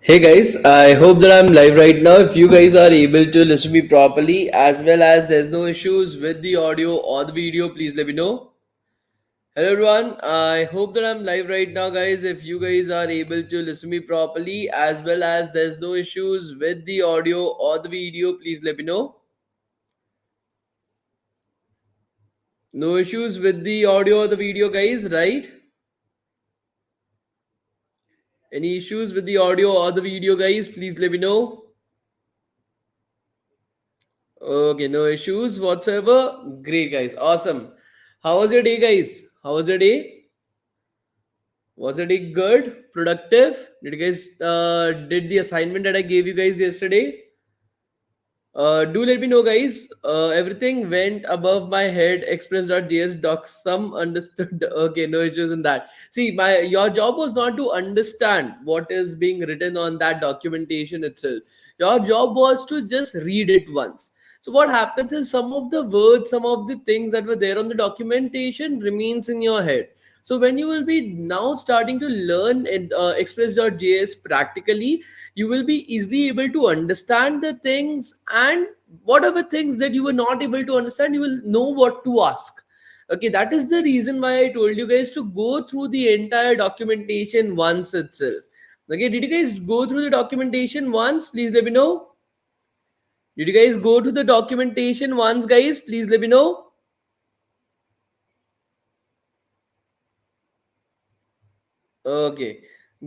Hey guys, I hope that I'm live right now. If you guys are able to listen to me properly, as well as there's no issues with the audio or the video, please let me know. Hello everyone, I hope that I'm live right now, guys. If you guys are able to listen to me properly, as well as there's no issues with the audio or the video, please let me know. No issues with the audio or the video, guys, right? Any issues with the audio or the video, guys, please let me know. Okay, no issues whatsoever. Great, guys. Awesome. How was your day, guys? How was your day? Was your day good? Productive? Did you guys did the assignment that I gave you guys yesterday? Do let me know, guys. Everything went above my head. Express.js docs. Some understood. Okay, no issues in that. See, my your job was not to understand what is being written on that documentation itself. Your job was to just read it once. So what happens is some of the words, some of the things that were there on the documentation remains in your head. So when you will be now starting to learn in Express.js practically, you will be easily able to understand the things, and whatever things that you were not able to understand, you will know what to ask. Okay, that is the reason why I told you guys to go through the entire documentation once itself. Okay, did you guys go through the documentation once? Please let me know. Did you guys go to the documentation once, guys? Please let me know. Okay,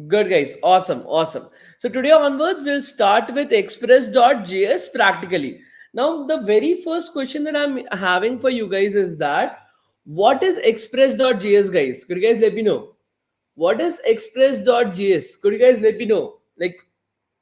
good guys. Awesome, awesome. So today onwards, we'll start with express.js practically. Now, the very first question that I'm having for you guys is that what is express.js, guys? Could you guys let me know? What is express.js? Could you guys let me know? Like,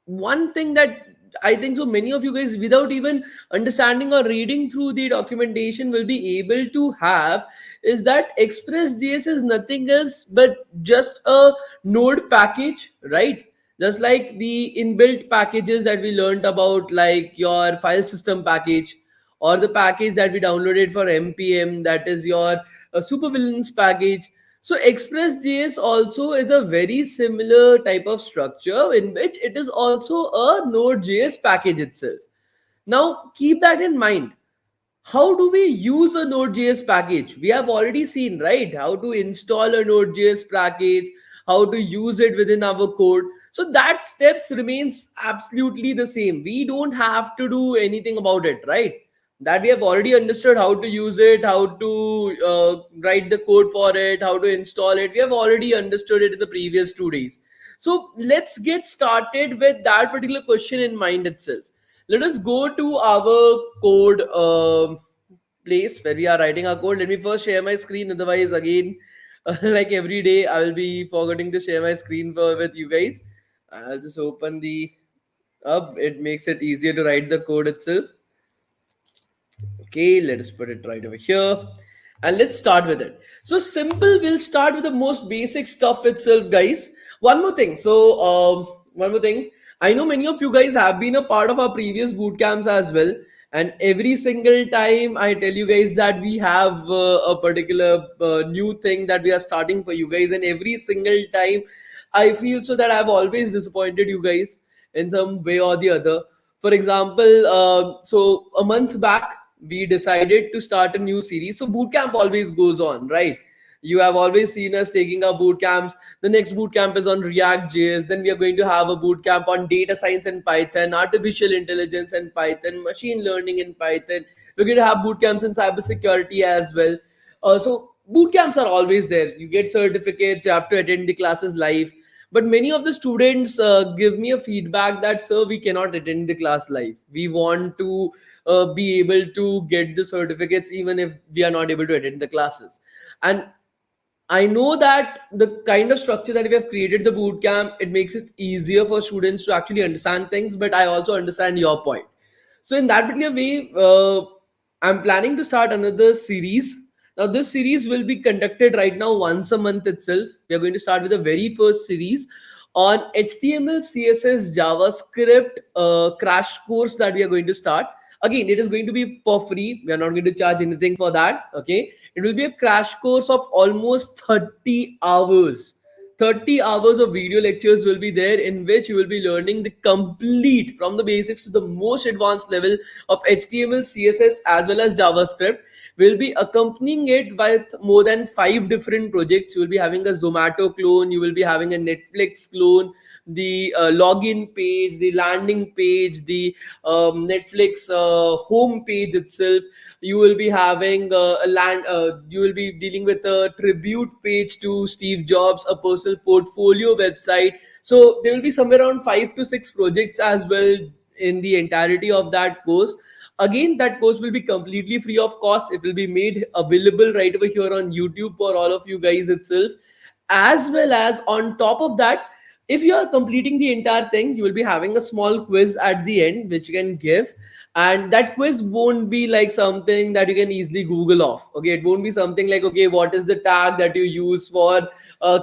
one thing that I think so many of you guys, without even understanding or reading through the documentation, will be able to have is that Express.js is nothing else but just a node package, right? Just like the inbuilt packages that we learned about, like your file system package or the package that we downloaded for npm, that is your supervillains package. So Express.js also is a very similar type of structure in which it is also a Node.js package itself. Now keep that in mind. How do we use a Node.js package? We have already seen, right? How to install a Node.js package, how to use it within our code. So that steps remains absolutely the same. We don't have to do anything about it, right? That we have already understood how to use it, how to write the code for it, how to install it. We have already understood it in the previous 2 days. So let's get started with that particular question in mind itself. Let us go to our code place where we are writing our code. Let me first share my screen. Otherwise, again, like every day, I will be forgetting to share my screen with you guys. I'll just open the up. It makes it easier to write the code itself. Okay, let us put it right over here. And let's start with it. So simple, we'll start with the most basic stuff itself, guys. One more thing. One more thing. I know many of you guys have been a part of our previous boot camps as well. And every single time I tell you guys that we have a particular new thing that we are starting for you guys. And every single time I feel so that I've always disappointed you guys in some way or the other. For example, so a month back, we decided to start a new series. So boot camp always goes on, right? You have always seen us taking our boot camps. The next boot camp is on React JS. Then we are going to have a boot camp on data science and Python, artificial intelligence and Python, machine learning in Python. We're going to have boot camps in cybersecurity as well. So boot camps are always there. You get certificates. You have to attend the classes live. But many of the students give me a feedback that, sir, we cannot attend the class live. We want to be able to get the certificates even if we are not able to attend the classes. And I know that the kind of structure that we have created the boot camp, it makes it easier for students to actually understand things. But I also understand your point. So in that particular way, I'm planning to start another series. Now this series will be conducted right now once a month itself. We are going to start with the very first series on HTML, CSS, JavaScript crash course that we are going to start. Again, it is going to be for free. We are not going to charge anything for that. Okay, it will be a crash course of almost 30 hours. 30 hours of video lectures will be there, in which you will be learning the complete from the basics to the most advanced level of HTML, CSS as well as JavaScript. We'll be accompanying it with more than 5 different projects. You will be having a Zomato clone, you will be having a Netflix clone, the login page, the landing page, the Netflix home page itself. You will be having you will be dealing with a tribute page to Steve Jobs, a personal portfolio website. So there will be somewhere around 5 to 6 projects as well in the entirety of that course. Again, that course will be completely free of cost. It will be made available right over here on YouTube for all of you guys itself. As well as on top of that, if you are completing the entire thing, you will be having a small quiz at the end which you can give. And that quiz won't be like something that you can easily Google off. Okay, it won't be something like, okay, what is the tag that you use for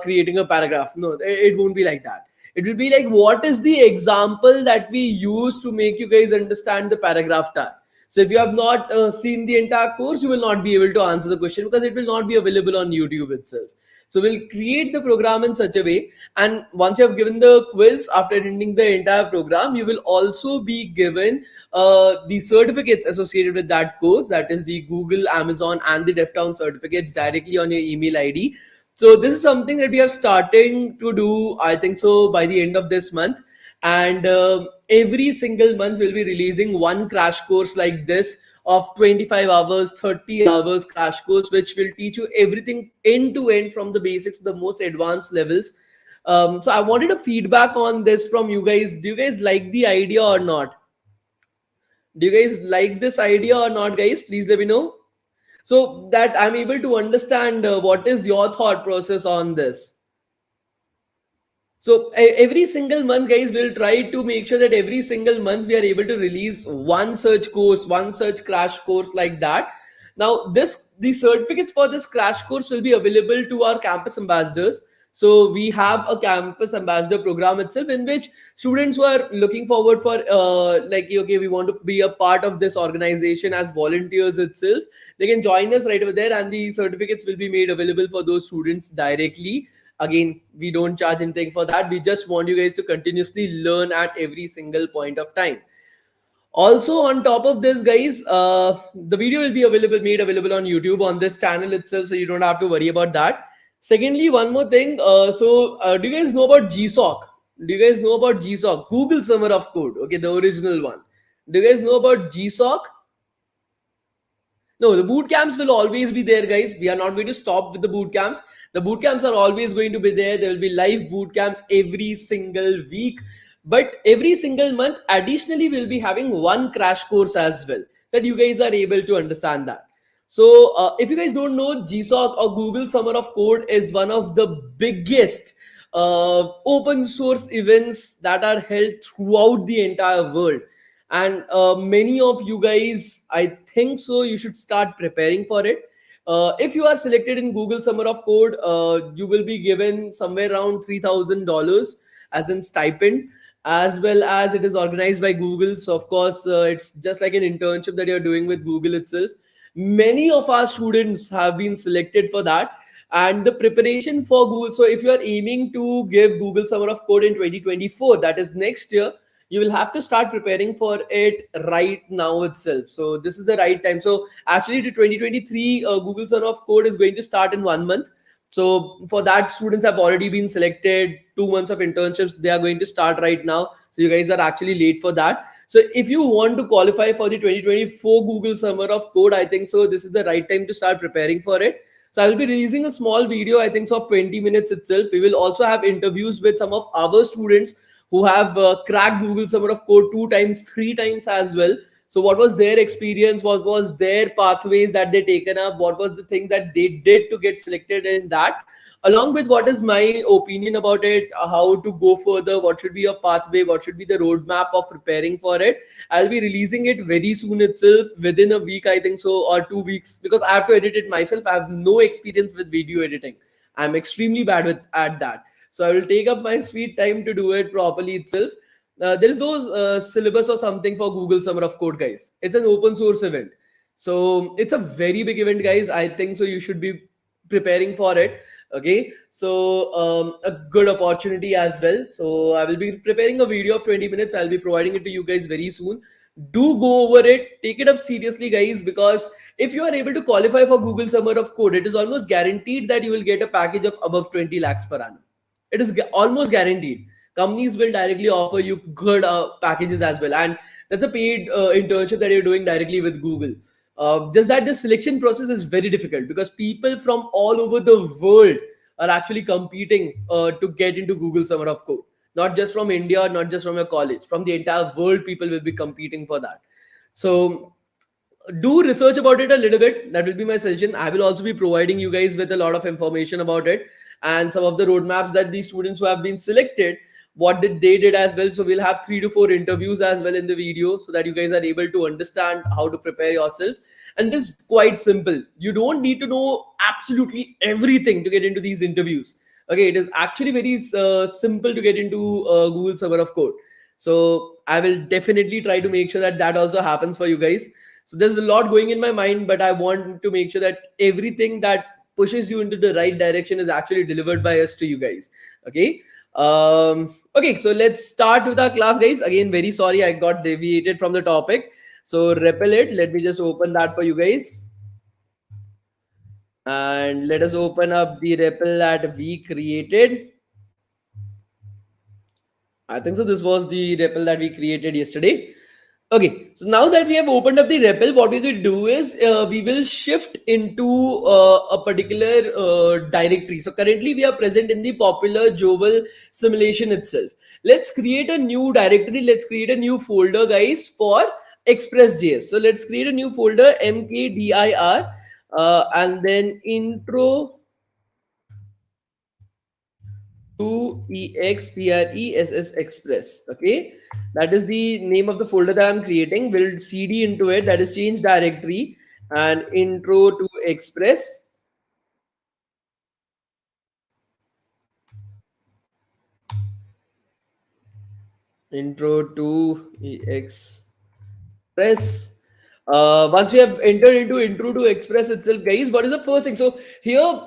creating a paragraph? No, it won't be like that. It will be like, what is the example that we use to make you guys understand the paragraph tag? So if you have not seen the entire course, you will not be able to answer the question because it will not be available on YouTube itself. So we'll create the program in such a way, and once you have given the quiz after ending the entire program, you will also be given the certificates associated with that course. That is the Google, Amazon, and the DevTown certificates directly on your email ID. So this is something that we are starting to do, I think so, by the end of this month. And every single month we'll be releasing one crash course like this of 25 hours, 30 hours crash course, which will teach you everything end to end from the basics to the most advanced levels. So I wanted a feedback on this from you guys. Do you guys like the idea or not? Do you guys like this idea or not, guys? Please let me know so that I'm able to understand what is your thought process on this. So every single month, guys, we'll try to make sure that every single month we are able to release one such course, one such crash course like that. Now, the certificates for this crash course will be available to our campus ambassadors. So we have a campus ambassador program itself, in which students who are looking forward for like, okay, we want to be a part of this organization as volunteers itself, they can join us right over there, and the certificates will be made available for those students directly. Again, we don't charge anything for that. We just want you guys to continuously learn at every single point of time. Also, on top of this, guys, the video will be made available on YouTube on this channel itself, so you don't have to worry about that. Secondly, one more thing. Do you guys know about GSOC? Do you guys know about GSOC? Google Summer of Code. Okay, the original one. Do you guys know about GSOC? No, the boot camps will always be there, guys. We are not going to stop with the boot camps. The boot camps are always going to be there. There will be live boot camps every single week. But every single month, additionally, we'll be having one crash course as well, that you guys are able to understand that. So, if you guys don't know, GSOC or Google Summer of Code is one of the biggest open source events that are held throughout the entire world. And many of you guys, I think so, you should start preparing for it. If you are selected in Google Summer of Code, you will be given somewhere around $3,000 as in stipend, as well as it is organized by Google. So of course, it's just like an internship that you're doing with Google itself. Many of our students have been selected for that. And the preparation for Google, so if you are aiming to give Google Summer of Code in 2024, that is next year, you will have to start preparing for it right now itself. So this is the right time. So actually the 2023 Google Summer of Code is going to start in 1 month. So for that, students have already been selected. 2 months of internships, they are going to start right now. So you guys are actually late for that. So if you want to qualify for the 2024 Google Summer of Code, I think so this is the right time to start preparing for it. So I will be releasing a small video, I think so, of 20 minutes itself. We will also have interviews with some of our students who have cracked Google Summer of Code 2 times, 3 times as well. So what was their experience? What was their pathways that they taken up? What was the thing that they did to get selected in that? Along with what is my opinion about it, how to go further, what should be your pathway, what should be the roadmap of preparing for it. I'll be releasing it very soon itself, within a week, I think so, or 2 weeks, because I have to edit it myself. I have no experience with video editing. I'm extremely bad at that. So I will take up my sweet time to do it properly itself. There is those syllabus or something for Google Summer of Code, guys. It's an open source event. So it's a very big event, guys. I think so you should be preparing for it. Okay, so a good opportunity as well. So I will be preparing a video of 20 minutes. I'll be providing it to you guys very soon. Do go over it, take it up seriously, guys, because if you are able to qualify for Google Summer of Code, it is almost guaranteed that you will get a package of above 20 lakhs per annum. It is almost guaranteed. Companies will directly offer you good packages as well, and that's a paid internship that you're doing directly with Google. Just that the selection process is very difficult because people from all over the world are actually competing to get into Google Summer of Code. Not just from India, not just from your college, from the entire world, people will be competing for that. So do research about it a little bit. That will be my suggestion. I will also be providing you guys with a lot of information about it and some of the roadmaps that these students who have been selected, what did they did as well. So we'll have 3 to 4 interviews as well in the video so that you guys are able to understand how to prepare yourself. And this is quite simple. You don't need to know absolutely everything to get into these interviews. Okay, it is actually very simple to get into Google Summer of Code. So I will definitely try to make sure that that also happens for you guys. So there's a lot going in my mind, but I want to make sure that everything that pushes you into the right direction is actually delivered by us to you guys. Okay. Okay, so let's start with our class, guys. Again, very sorry I got deviated from the topic. So repel it. Let me just open that for you guys. And let us open up the REPL that we created. I think so. This was the REPL that we created yesterday. Okay, so now that we have opened up the REPL, what we could do is we will shift into a particular directory. So currently we are present in the popular Jovel simulation itself. Let's create a new directory. Let's create a new folder, guys, for Express.js. So let's create a new folder, mkdir, and then intro to express express. Okay, that is the name of the folder that I'm creating. We'll cd into it, that is change directory, and intro to express. Intro to express. Once we have entered into intro to express itself, guys, what is the first thing? So here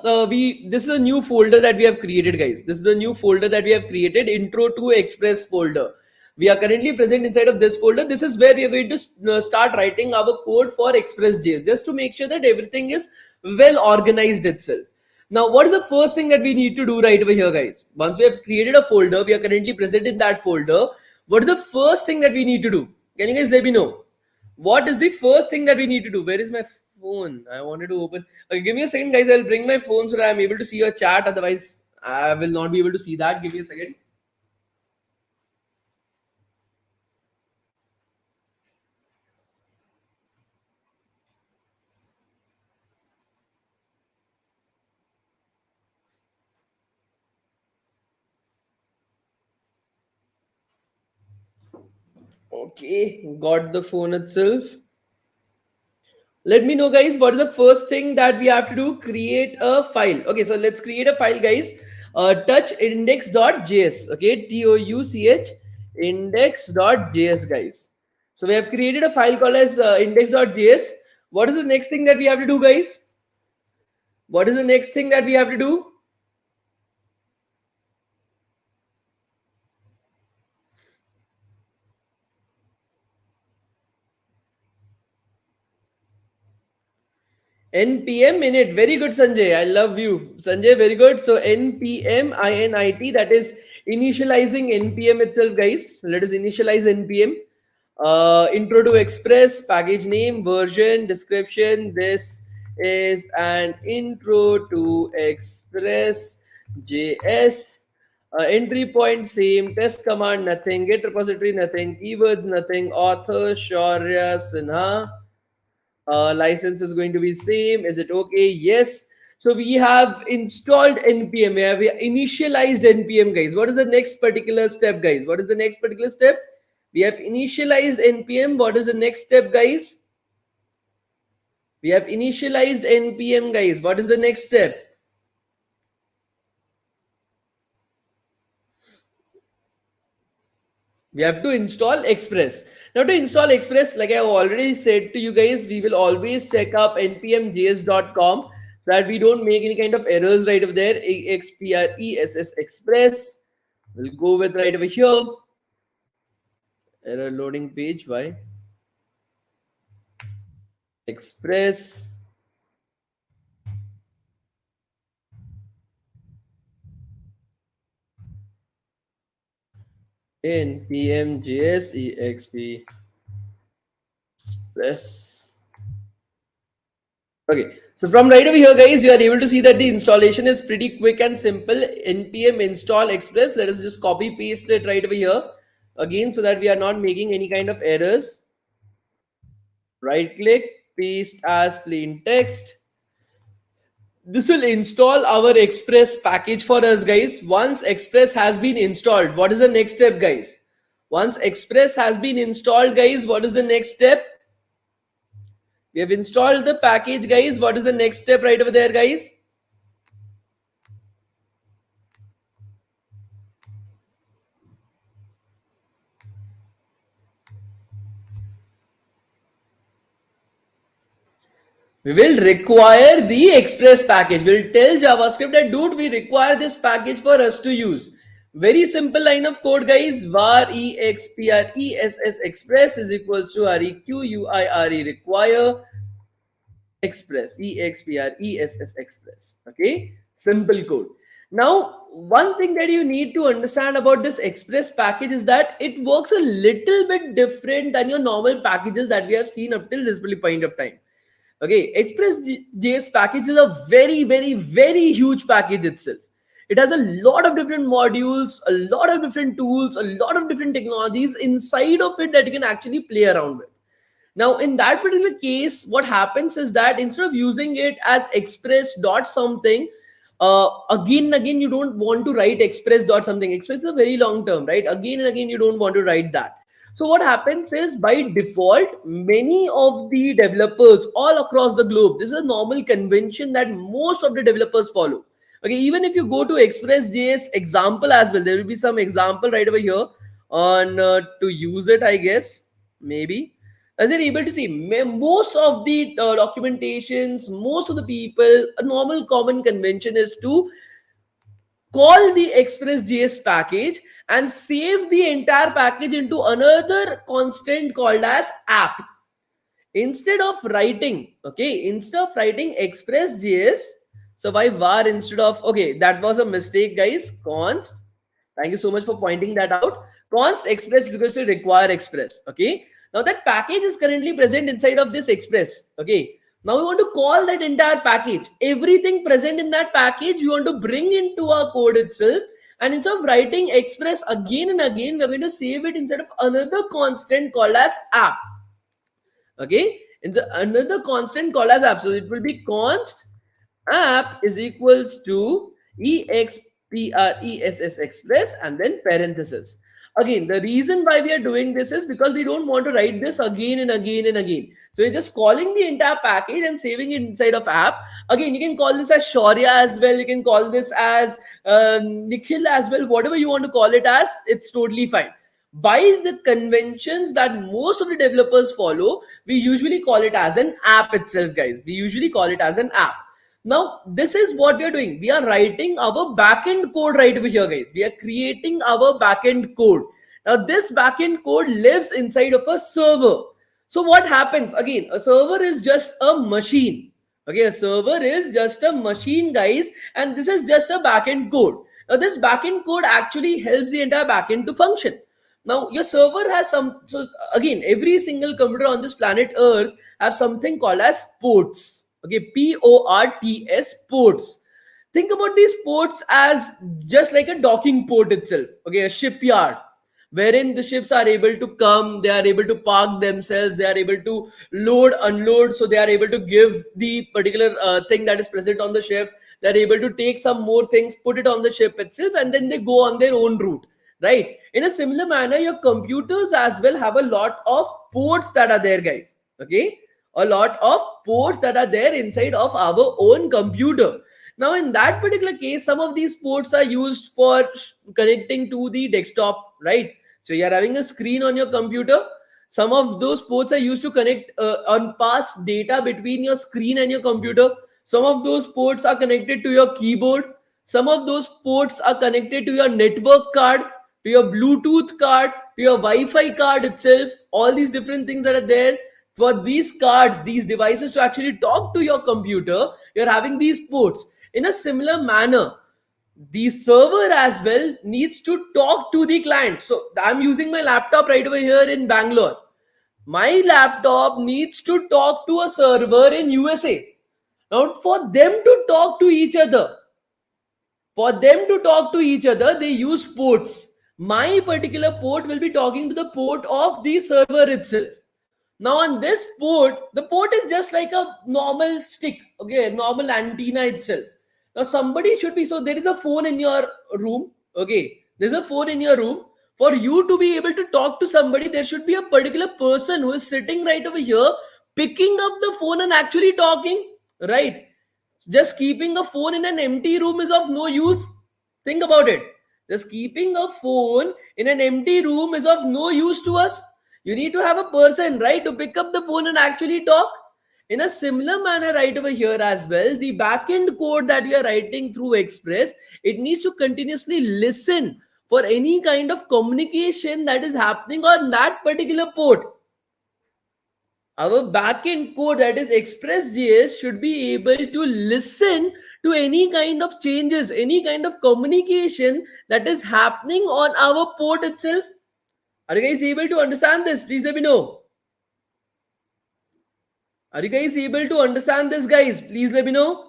this is a new folder that we have created, guys. This is the new folder that we have created, intro to express folder. We are currently present inside of this folder. This is where we are going to start writing our code for express.js, just to make sure that everything is well organized itself. Now, what is the first thing that we need to do right over here, guys? Once we have created a folder, we are currently present in that folder. What is the first thing that we need to do? Can you guys let me know? What is the first thing that we need to do? Where is my phone? I wanted to open. Okay, give me a second, guys. I'll bring my phone so that I'm able to see your chat. Otherwise, I will not be able to see that. Give me a second. Okay, got the phone itself. Let me know, guys, what is the first thing that we have to do? Create a file. Okay, so let's create a file, guys. Touch index.js. Okay, touch index.js, guys. So we have created a file called as index.js. What is the next thing that we have to do, guys? What is the next thing that we have to do? npm init. Very good, Sanjay. I love you, Sanjay. Very good. So npm init, that is initializing npm itself, guys. Let us initialize npm. Intro to express, package name, version, description. This is an intro to express js. Entry point same, test command nothing, get repository nothing, keywords nothing, author Shaurya Sinha. License is going to be same. Is it okay? Yes. So we have installed npm. We have initialized npm, guys. What is the next particular step, guys? What is the next particular step? We have initialized npm. What is the next step, guys? We have initialized npm, guys. What is the next step? We have to install express. Now to install express, like I already said to you guys, we will always check up npmjs.com. so that we don't make any kind of errors right over there. Express express. We'll go with right over here. Error loading page. Why? Express npm.js exp express. Okay, so from right over here, guys, you are able to see that the installation is pretty quick and simple. Npm install express. Let us just copy paste it right over here again, so that we are not making any kind of errors. Right click, paste as plain text. This will install our express package for us, guys. Once express has been installed, what is the next step, guys? Once express has been installed, guys, what is the next step? We have installed the package, guys. What is the next step right over there, guys? We will require the express package. We'll tell JavaScript that, dude, we require this package for us to use. Very simple line of code, guys. Var express express is equals to require require express express express. Okay, simple code. Now, one thing that you need to understand about this express package is that it works a little bit different than your normal packages that we have seen up till this point of time. Okay, Express.js package is a very, very, very huge package itself. It has a lot of different modules, a lot of different tools, a lot of different technologies inside of it that you can actually play around with. Now, in that particular case, what happens is that instead of using it as express dot something, again and again, you don't want to write express dot something. Express is a very long term, right? Again and again, you don't want to write that. So what happens is, by default, many of the developers all across the globe, this is a normal convention that most of the developers follow. Okay, even if you go to Express.js example as well, there will be some example right over here on to use it, I guess, maybe. As you're able to see, most of the documentations, most of the people, a normal common convention is to call the Express.js package and save the entire package into another constant called as app. Instead of writing Express.js, so why var instead of, okay, that was a mistake, guys. Const, thank you so much for pointing that out. Const express is going to require express. Okay, now that package is currently present inside of this express. Okay, now we want to call that entire package. Everything present in that package we want to bring into our code itself. And instead of writing express again and again, we're going to save it inside of another constant called as app. Okay, in the another constant called as app. So it will be const app is equals to express express and then parenthesis. Again, the reason why we are doing this is because we don't want to write this again and again and again. So we're just calling the entire package and saving it inside of app. Again, you can call this as Shaurya as well. You can call this as Nikhil as well. Whatever you want to call it as, it's totally fine. By the conventions that most of the developers follow, we usually call it as an app itself, guys. We usually call it as an app. Now, this is what we are doing. We are writing our backend code right over here, guys. We are creating our backend code. Now, this backend code lives inside of a server. So what happens? Again, a server is just a machine. Okay, a server is just a machine, guys. And this is just a backend code. Now, this backend code actually helps the entire backend to function. Now, your server has some, so again, every single computer on this planet Earth have something called as ports. Okay, ports, ports. Think about these ports as just like a docking port itself. Okay, a shipyard wherein the ships are able to come, they are able to park themselves, they are able to load, unload, so they are able to give the particular thing that is present on the ship. They are able to take some more things, put it on the ship itself, and then they go on their own route. Right? In a similar manner, your computers as well have a lot of ports that are there, guys. Okay, a lot of ports that are there inside of our own computer. Now, in that particular case, some of these ports are used for connecting to the desktop, right? So you're having a screen on your computer. Some of those ports are used to connect and pass data between your screen and your computer. Some of those ports are connected to your keyboard. Some of those ports are connected to your network card, to your Bluetooth card, to your Wi-Fi card itself. All these different things that are there. For these cards, these devices to actually talk to your computer, you're having these ports. In a similar manner, the server as well needs to talk to the client. So I'm using my laptop right over here in Bangalore. My laptop needs to talk to a server in USA. Now, for them to talk to each other, they use ports. My particular port will be talking to the port of the server itself. Now on this port, the port is just like a normal stick, okay, normal antenna itself. Now somebody should be, so there is a phone in your room, okay, there's a phone in your room. For you to be able to talk to somebody, there should be a particular person who is sitting right over here, picking up the phone and actually talking, right? Just keeping a phone in an empty room is of no use. Think about it. Just keeping a phone in an empty room is of no use to us. You need to have a person, right, to pick up the phone and actually talk. In a similar manner, right over here as well, the backend code that we are writing through Express, it needs to continuously listen for any kind of communication that is happening on that particular port. Our backend code, that is Express.js, should be able to listen to any kind of changes, any kind of communication that is happening on our port itself. Are you guys able to understand this? Please let me know. Are you guys able to understand this, guys? Please let me know.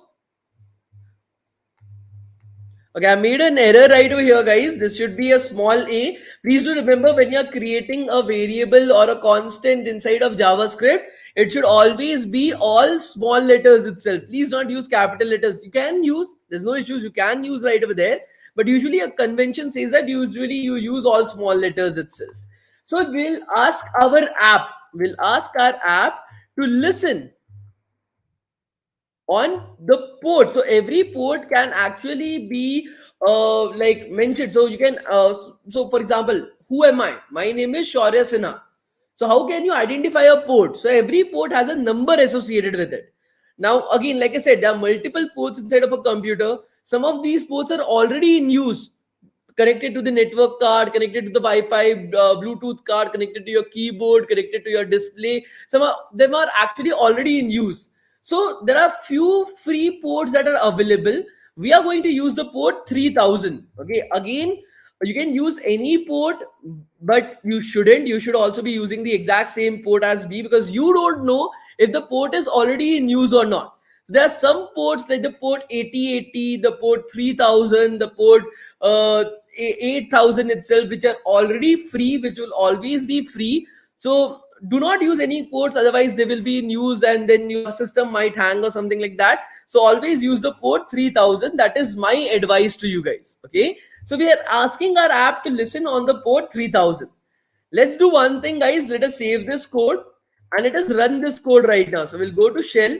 Okay, I made an error right over here, guys. This should be a small a. Please do remember, when you're creating a variable or a constant inside of JavaScript, it should always be all small letters itself. Please not use capital letters. You can use, there's no issues, you can use right over there. But usually a convention says that usually you use all small letters itself. So we'll ask our app to listen on the port. So every port can actually be like mentioned. So you can so for example, who am I? My name is Shaurya Sinha. So how can you identify a port? So every port has a number associated with it. Now again, like I said, there are multiple ports inside of a computer. Some of these ports are already in use, connected to the network card, connected to the Wi-Fi, Bluetooth card, connected to your keyboard, connected to your display. Some of them are actually already in use. So there are few free ports that are available. We are going to use the port 3000. Okay, again, you can use any port, but you shouldn't. You should also be using the exact same port as B, because you don't know if the port is already in use or not. There are some ports like the port 8080, the port 3000, the port 8000 itself, which are already free, which will always be free. So do not use any ports, otherwise they will be in use and then your system might hang or something like that. So always use the port 3000. That is my advice to you guys. Okay, so we are asking our app to listen on the port 3000. Let's do one thing, guys. Let us save this code and let us run this code right now. So we'll go to shell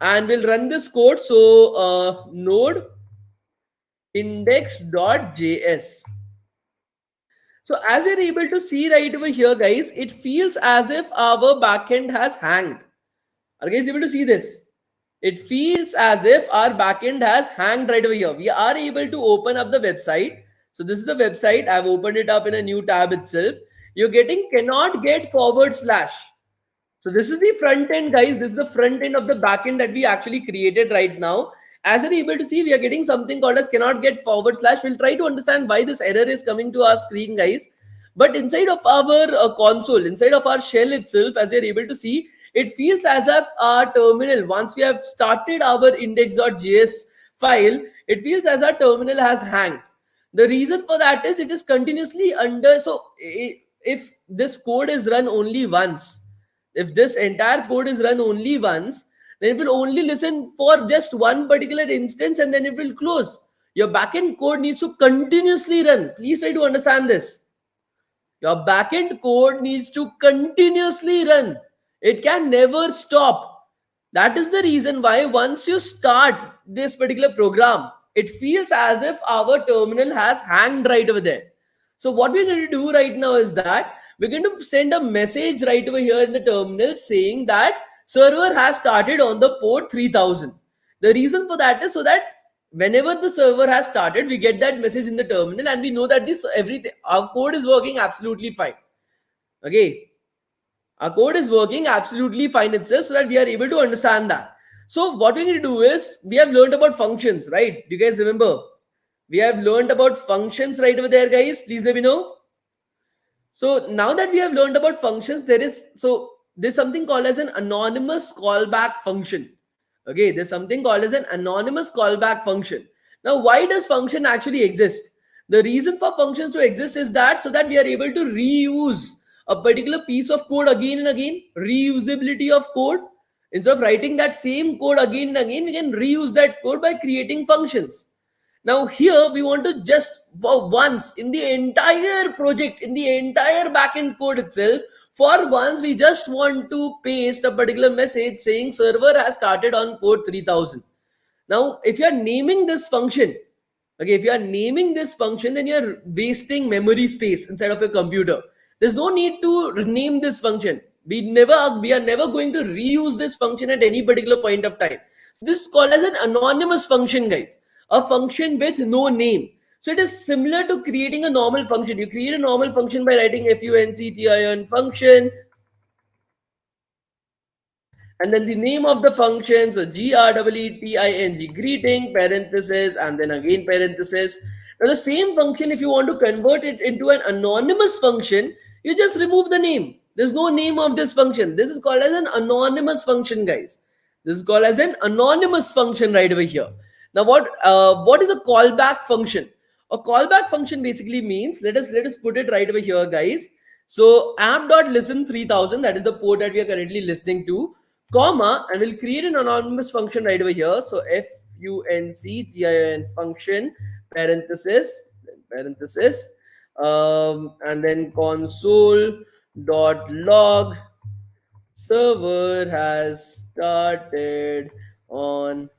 and we'll run this code. So node index.js. So as you're able to see right over here, guys, it feels as if our backend has hanged. Are you guys able to see this? It feels as if our backend has hanged right over here. We are able to open up the website. So this is the website. I've opened it up in a new tab itself. You're getting cannot get /. So this is the front end, guys. This is the front end of the backend that we actually created right now. As you're able to see, we are getting something called as cannot get /. We'll try to understand why this error is coming to our screen, guys. But inside of our console, inside of our shell itself, as you're able to see, it feels as if our terminal, once we have started our index.js file, it feels as our terminal has hanged. The reason for that is it is continuously under. So if this code is run only once, if this entire code is run only once, then it will only listen for just one particular instance and then it will close. Your backend code needs to continuously run. Please try to understand this. Your backend code needs to continuously run. It can never stop. That is the reason why once you start this particular program, it feels as if our terminal has hanged right over there. So what we're going to do right now is that we're going to send a message right over here in the terminal saying that server has started on the port 3000. The reason for that is so that whenever the server has started, we get that message in the terminal and we know that this everything, our code is working absolutely fine. Okay, our code is working absolutely fine itself, so that we are able to understand that. So what we need to do is, we have learned about functions, right? Do you guys remember? We have learned about functions right over there, guys. Please let me know. So now that we have learned about functions, there's something called as an anonymous callback function. Okay, there's something called as an anonymous callback function. Now, why does function actually exist? The reason for functions to exist is that so that we are able to reuse a particular piece of code again and again. Reusability of code. Instead of writing that same code again and again, we can reuse that code by creating functions. Now here we want to just for once in the entire project, in the entire backend code itself, for once we just want to paste a particular message saying server has started on port 3000. Now if you are naming this function, okay, if you are naming this function, then you're wasting memory space inside of your computer. There's no need to rename this function. We are never going to reuse this function at any particular point of time. So this is called as an anonymous function, guys. A function with no name. So it is similar to creating a normal function. You create a normal function by writing function function, and then the name of the function, so greeting, greeting, parenthesis, and then again parenthesis. Now the same function, if you want to convert it into an anonymous function, you just remove the name. There's no name of this function. This is called as an anonymous function, guys. This is called as an anonymous function right over here. Now what is a callback function? A callback function basically means, let us put it right over here, guys. So app.listen 3000, that is the port that we are currently listening to, comma, and we'll create an anonymous function right over here. So function function, parenthesis, and then console.log server has started on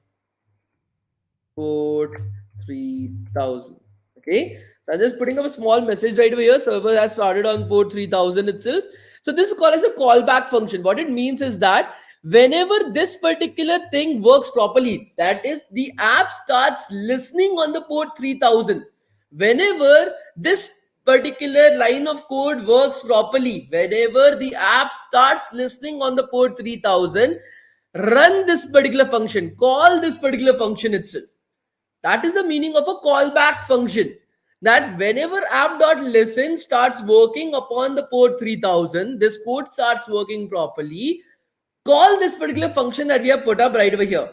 port 3000. Okay, so I'm just putting up a small message right over here. Server has started on port 3000 itself. So this is called as a callback function. What it means is that whenever this particular thing works properly, that is, the app starts listening on the port 3000. Whenever this particular line of code works properly, whenever the app starts listening on the port 3000, run this particular function, call this particular function itself. That is the meaning of a callback function. That whenever app.listen starts working upon the port 3000, this code starts working properly, call this particular function that we have put up right over here.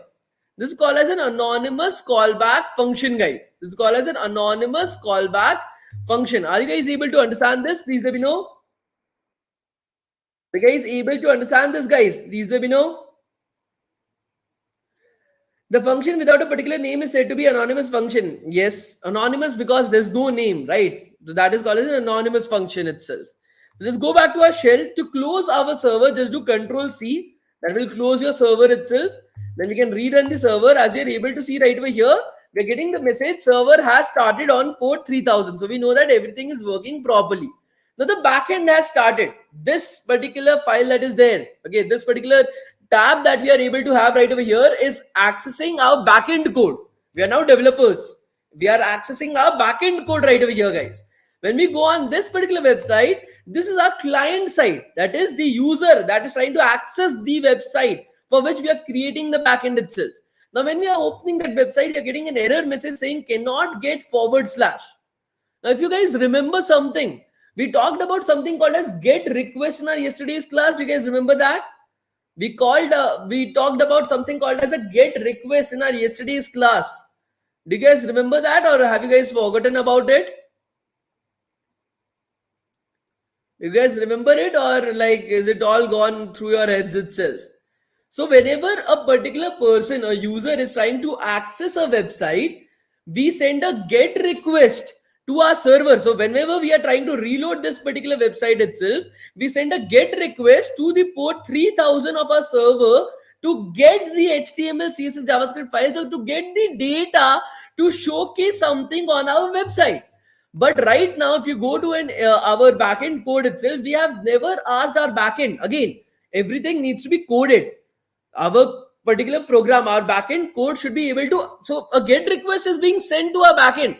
This is called as an anonymous callback function, guys. This is called as an anonymous callback function. Are you guys able to understand this? Please let me know. Are you guys able to understand this, guys? Please let me know. The function without a particular name is said to be anonymous function. Yes, anonymous because there's no name, right? So that is called as an anonymous function itself. Let's go back to our shell. To close our server, just do Control C. That will close your server itself. Then we can rerun the server. As you're able to see right over here, we're getting the message server has started on port 3000. So we know that everything is working properly. Now the backend has started. This particular file that is there, okay, this particular tab that we are able to have right over here is accessing our backend code. We are now developers. We are accessing our backend code right over here, guys. When we go on this particular website, this is our client side. That is the user that is trying to access the website for which we are creating the backend itself. Now, when we are opening that website, we are getting an error message saying cannot get / Now, if you guys remember something, we talked about something called as get request in our yesterday's class. Do you guys remember that? We talked about something called as a get request in our yesterday's class. Do you guys remember that, or have you guys forgotten about it? You guys remember it, or like is it all gone through your heads itself? So whenever a particular person or user is trying to access a website, we send a get request to our server. So whenever we are trying to reload this particular website itself, we send a get request to the port 3000 of our server to get the HTML, CSS, JavaScript files, or to get the data to showcase something on our website. But right now, if you go to our backend code itself, we have never asked our backend. Again, everything needs to be coded. Our particular program, our backend code should be able to. So a GET request is being sent to our backend.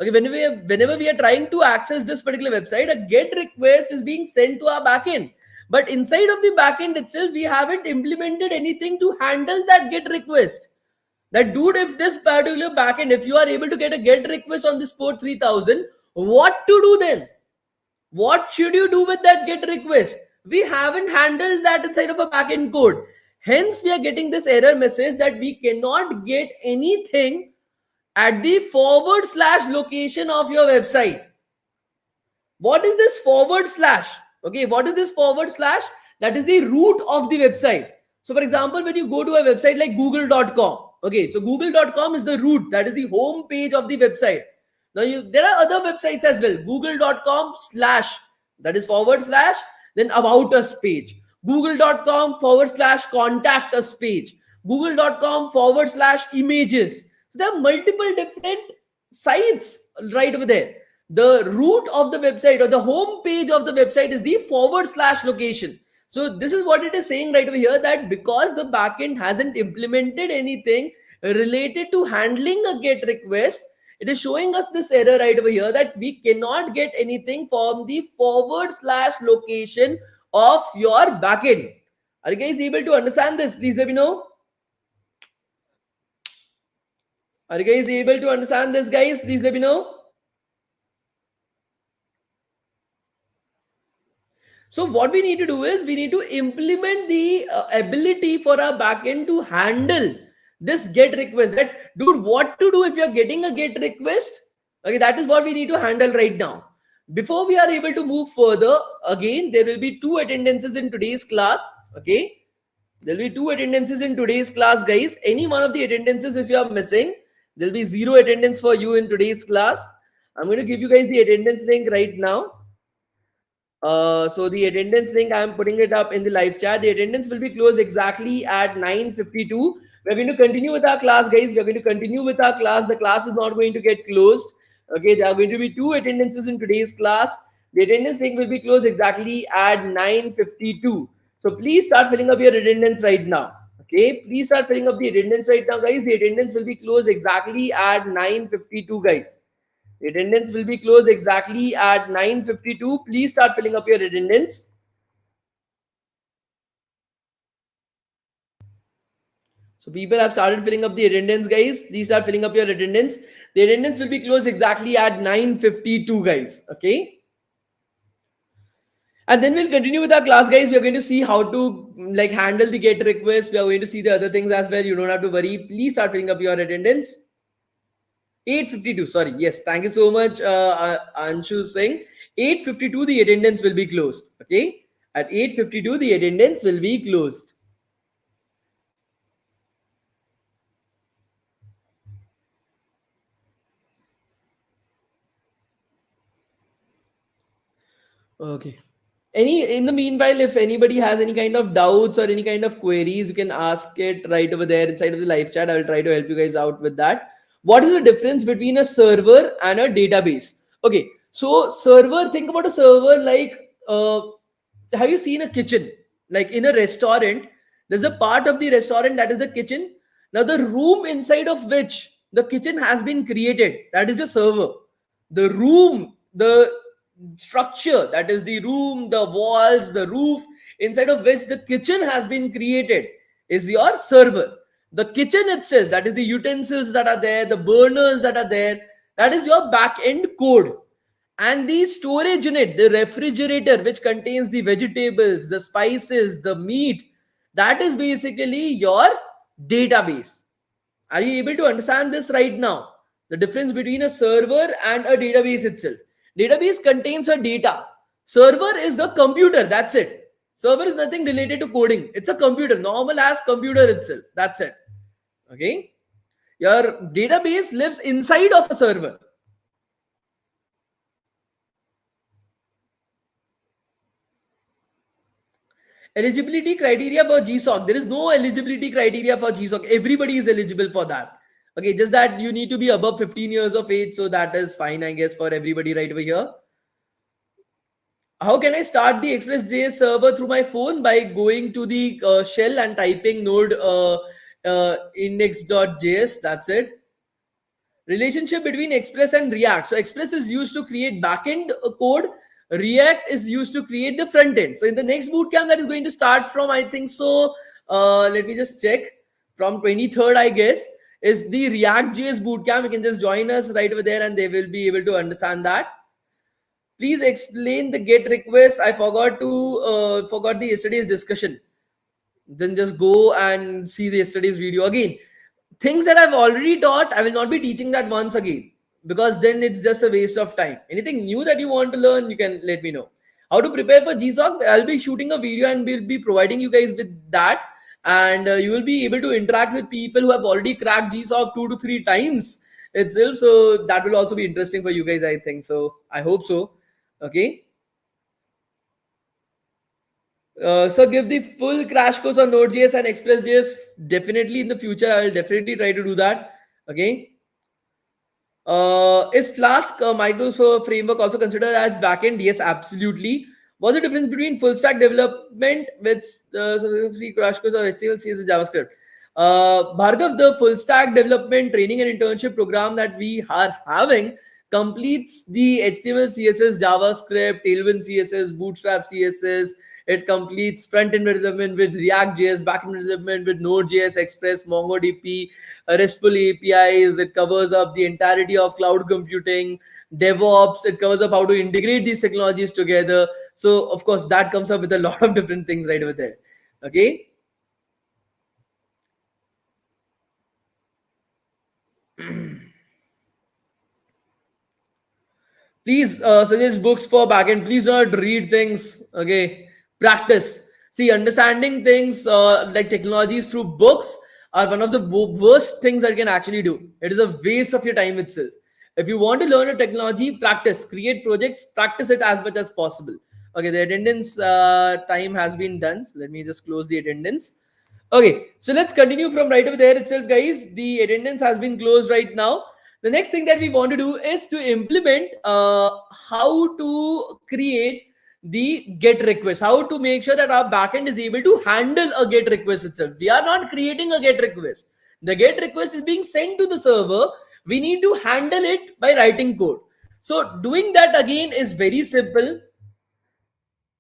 Okay, whenever we are trying to access this particular website, a GET request is being sent to our backend. But inside of the backend itself, we haven't implemented anything to handle that GET request. That dude, if this particular backend, if you are able to get a GET request on this port 3000, what to do then? What should you do with that GET request? We haven't handled that inside of a backend code. Hence, we are getting this error message that we cannot get anything at the forward slash location of your website. What is this forward slash? Okay, what is this forward slash? That is the root of the website. So, for example, when you go to a website like google.com, okay, so google.com is the root, that is the home page of the website. Now, there are other websites as well. Google.com slash, that is forward slash, then about us page. Google.com forward slash contact us page. Google.com forward slash images. So there are multiple different sites right over there. The root of the website or the home page of the website is the forward slash location. So this is what it is saying right over here, that because the backend hasn't implemented anything related to handling a GET request, it is showing us this error right over here that we cannot get anything from the forward slash location of your backend. Are you guys able to understand this? Please let me know. Are you guys able to understand this, guys? Please let me know. So what we need to do is we need to implement the ability for our backend to handle this GET request. That, dude, what to do if you're getting a GET request? Okay, that is what we need to handle right now. Before we are able to move further, again, there will be 2 attendances in today's class. Okay, there will be 2 attendances in today's class, guys. Any one of the attendances, if you are missing, there will be 0 attendance for you in today's class. I'm going to give you guys the attendance link right now. So the attendance link, I'm putting it up in the live chat. The attendance will be closed exactly at 9:52. We're going to continue with our class, guys. We're going to continue with our class. The class is not going to get closed. Okay, there are going to be 2 attendances in today's class. The attendance link will be closed exactly at 9:52. So please start filling up your attendance right now. Okay, please start filling up the attendance right now, guys. The attendance will be closed exactly at 9:52, guys. The attendance will be closed exactly at 9:52. Please start filling up your attendance. So people have started filling up the attendance, guys. Please start filling up your attendance. The attendance will be closed exactly at 9:52, guys. Okay. And then we'll continue with our class, guys. We're going to see how to handle the GET request. We are going to see the other things as well. You don't have to worry. Please start filling up your attendance. 8:52. Sorry. Yes. Thank you so much, Anshu Singh. 8:52, the attendance will be closed. Okay. At 8:52, the attendance will be closed. Okay. In the meanwhile, if anybody has any kind of doubts or any kind of queries, you can ask it right over there inside of the live chat. I will try to help you guys out with that. What is the difference between a server and a database? Okay, so server, think about a server like, have you seen a kitchen? Like in a restaurant, there's a part of the restaurant that is the kitchen. Now the room inside of which the kitchen has been created, that is the server. The room, the structure, that is the room, the walls, the roof inside of which the kitchen has been created, is your server. The kitchen itself, that is the utensils that are there, the burners that are there, that is your back end code. And the storage unit, the refrigerator, which contains the vegetables, the spices, the meat, that is basically your database. Are you able to understand this right now? The difference between a server and a database itself. Database contains a data. Server is the computer. That's it. Server is nothing related to coding. It's a computer, normal as computer itself. That's it. Okay. Your database lives inside of a server. Eligibility criteria for GSOC. There is no eligibility criteria for GSOC. Everybody is eligible for that. Okay, just that you need to be above 15 years of age. So that is fine, I guess, for everybody right over here. How can I start the Express.js server through my phone? By going to the shell and typing node index.js. That's it. Relationship between Express and React. So Express is used to create backend code. React is used to create the front end. So in the next bootcamp that is going to start from, I think so, let me just check, from 23rd, I guess, is the React JS bootcamp. You can just join us right over there and they will be able to understand that. Please explain the get request. I forgot the yesterday's discussion. Then just go and see the yesterday's video again. Things that I've already taught, I will not be teaching that once again, because then it's just a waste of time. Anything new that you want to learn, you can let me know. How to prepare for GSOC, I'll be shooting a video and we'll be providing you guys with that. And you will be able to interact with people who have already cracked GSOC 2 to 3 times itself. So that will also be interesting for you guys, I think. So I hope so. Okay. So give the full crash course on Node.js and Express.js. Definitely in the future, I will definitely try to do that. Okay. Is Flask Microsoft framework also considered as backend? Yes, absolutely. What's the difference between full stack development with free crash course of HTML, CSS, JavaScript? Bhargav, the full stack development training and internship program that we are having completes the HTML, CSS, JavaScript, Tailwind CSS, Bootstrap CSS. It completes front-end development with React.js, back-end development with Node.js, Express, MongoDB, RESTful APIs. It covers up the entirety of cloud computing, DevOps. It covers up how to integrate these technologies together. So, of course, that comes up with a lot of different things right over there. Okay. Please suggest books for backend. Please do not read things. Okay. Practice. See, understanding things like technologies through books are one of the worst things that you can actually do. It is a waste of your time itself. If you want to learn a technology, practice, create projects, practice it as much as possible. Okay, the attendance time has been done. So let me just close the attendance. Okay, so let's continue from right over there itself, guys. The attendance has been closed right now. The next thing that we want to do is to implement how to create the get request, how to make sure that our backend is able to handle a get request itself. We are not creating a get request. The get request is being sent to the server. We need to handle it by writing code. So doing that again is very simple.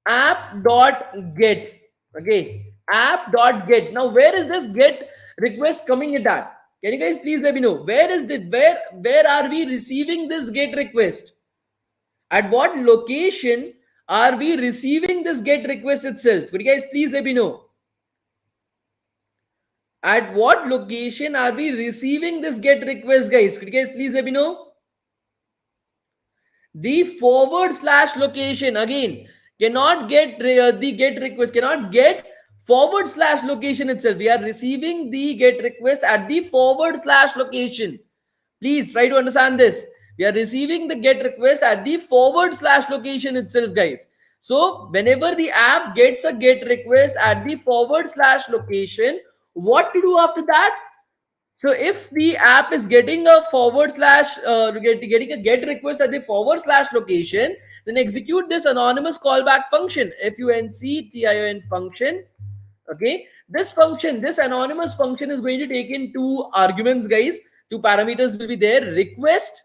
App.get. Okay. App.get. Now, where is this get request coming in at? Can you guys please let me know? Where is the where are we receiving this get request? At what location are we receiving this get request itself? Could you guys please let me know? At what location are we receiving this get request, guys? Could you guys please let me know? The forward slash location again cannot get the get request, cannot get forward slash location itself. We are receiving the get request at the forward slash location. Please try to understand this. We are receiving the get request at the forward slash location itself, guys. So whenever the app gets a get request at the forward slash location, what to do after that? So if the app is getting a forward slash, getting a get request at the forward slash location, then execute this anonymous callback function, function function. Okay, this function, this anonymous function is going to take in 2 arguments, guys. 2 parameters will be there: request,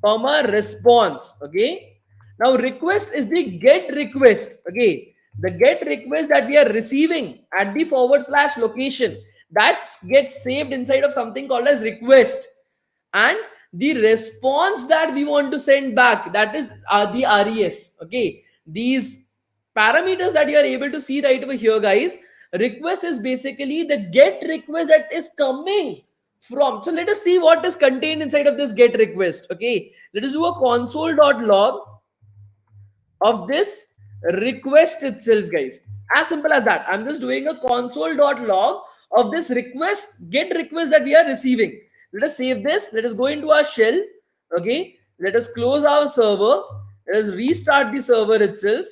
comma, response. Okay, now request is the get request. Okay, the get request that we are receiving at the forward slash location, that gets saved inside of something called as request, and the response that we want to send back, that is the res. Okay, these parameters that you are able to see right over here, guys, request is basically the get request that is coming from. So let us see what is contained inside of this get request. Okay, let us do a console.log of this request itself, guys. As simple as that. I'm just doing a console.log of this request, get request that we are receiving. Let us save this. Let us go into our shell. Okay, let us close our server. Let us restart the server itself.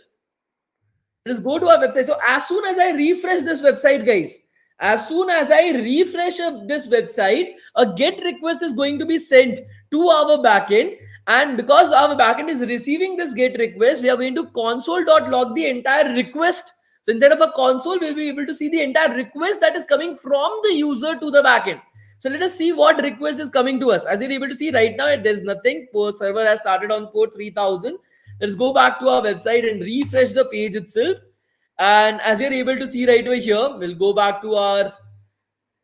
Let us go to our website. So as soon as I refresh this website, guys, as soon as I refresh this website, a get request is going to be sent to our backend. And because our backend is receiving this get request, we are going to console.log the entire request So instead of a console, we'll be able to see the entire request that is coming from the user to the backend. So let us see what request is coming to us. As you're able to see right now, there's nothing. Port server has started on port 3000. Let's go back to our website and refresh the page itself. And as you're able to see right over here, we'll go back to our,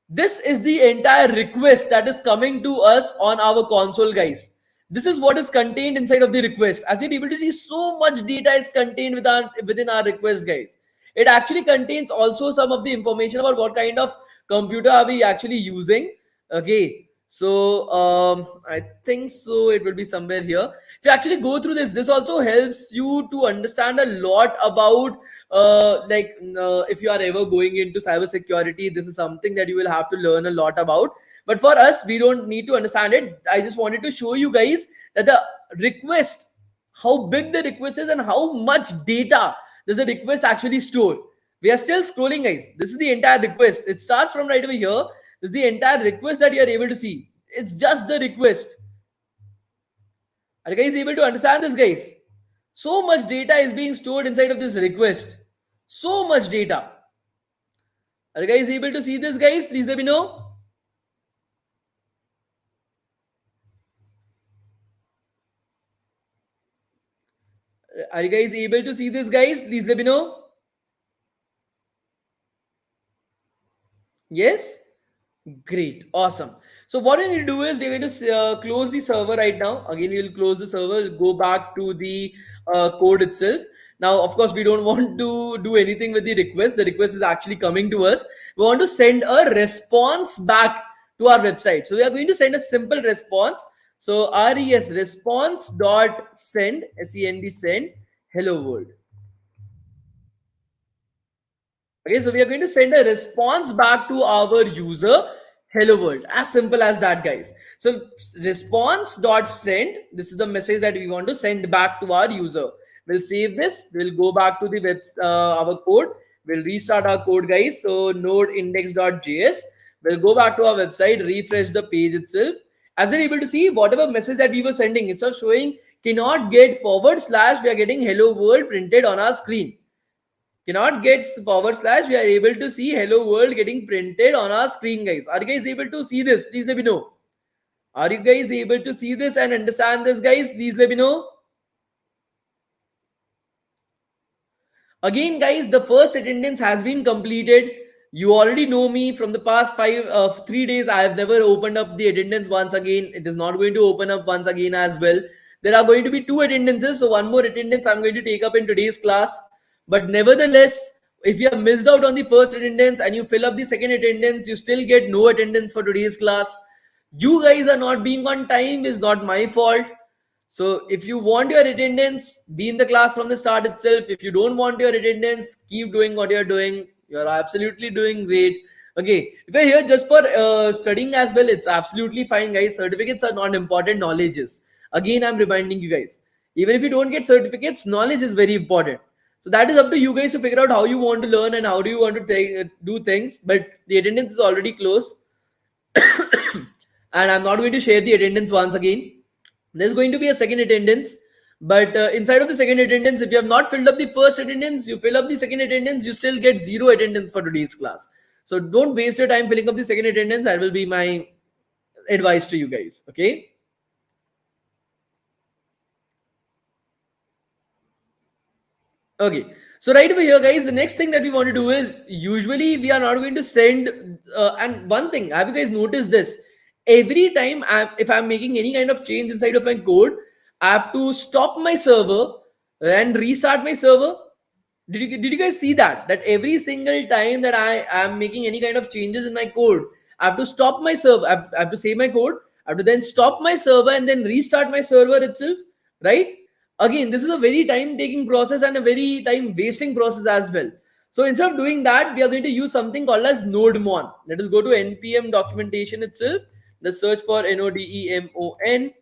this is the entire request that is coming to us on our console, guys. This is what is contained inside of the request. As you're able to see, so much data is contained within our request, guys. It actually contains also some of the information about what kind of computer are we actually using. Okay, so I think so it will be somewhere here. If you actually go through this also helps you to understand a lot about if you are ever going into cybersecurity, this is something that you will have to learn a lot about. But for us, we don't need to understand it. I just wanted to show you guys that the request, how big the request is and how much data does a request actually store. We are still scrolling, guys. This is the entire request. It starts from right over here. This is the entire request that you are able to see. It's just the request. Are you guys able to understand this, guys? So much data is being stored inside of this request. So much data. Are you guys able to see this, guys? Please let me know. Are you guys able to see this, guys? Please let me know. Yes? Great. Awesome. So what we need to do is we're going to close the server right now. Again, we'll close the server, we'll go back to the code itself. Now, of course, we don't want to do anything with the request. The request is actually coming to us. We want to send a response back to our website. So we are going to send a simple response. So res response dot send, send, send hello world. Okay, so we are going to send a response back to our user, hello world. As simple as that, guys. So response.send, this is the message that we want to send back to our user. We'll save this. We'll go back to the web, our code. We'll restart our code, guys. So node index.js. We'll go back to our website, refresh the page itself. As you're able to see, whatever message that we were sending, it's showing cannot get /, we are getting hello world printed on our screen. Cannot get /, we are able to see hello world getting printed on our screen, guys. Are you guys able to see this? Please let me know. Are you guys able to see this and understand this, guys? Please let me know. Again, guys, the first attendance has been completed. You already know me from the past 3 days. I have never opened up the attendance once again. It is not going to open up once again as well. There are going to be 2 attendances. So one more attendance I'm going to take up in today's class. But nevertheless, if you have missed out on the first attendance and you fill up the second attendance, you still get no attendance for today's class. You guys are not being on time is not my fault. So if you want your attendance, be in the class from the start itself. If you don't want your attendance, keep doing what you're doing. You're absolutely doing great. Okay, if you're here just for studying as well, it's absolutely fine, guys. Certificates are not important, knowledge is. Again, I'm reminding you guys, even if you don't get certificates, knowledge is very important. So that is up to you guys to figure out how you want to learn and how do you want to do things. But the attendance is already closed. And I'm not going to share the attendance once again. There's going to be a second attendance. But inside of the second attendance, if you have not filled up the first attendance, you fill up the second attendance, you still get 0 attendance for today's class. So don't waste your time filling up the second attendance. That will be my advice to you guys. Okay. Okay, so right over here, guys, the next thing that we want to do is usually we are not going to send. And one thing, have you guys noticed this? Every time if I'm making any kind of change inside of my code, I have to stop my server and restart my server. Did you guys see that? That every single time that I am making any kind of changes in my code, I have to stop my server. I have to save my code. I have to then stop my server and then restart my server itself, right? Again, this is a very time taking process and a very time wasting process as well. So instead of doing that, we are going to use something called as nodemon. Let us go to npm documentation itself. Let's search for nodemon.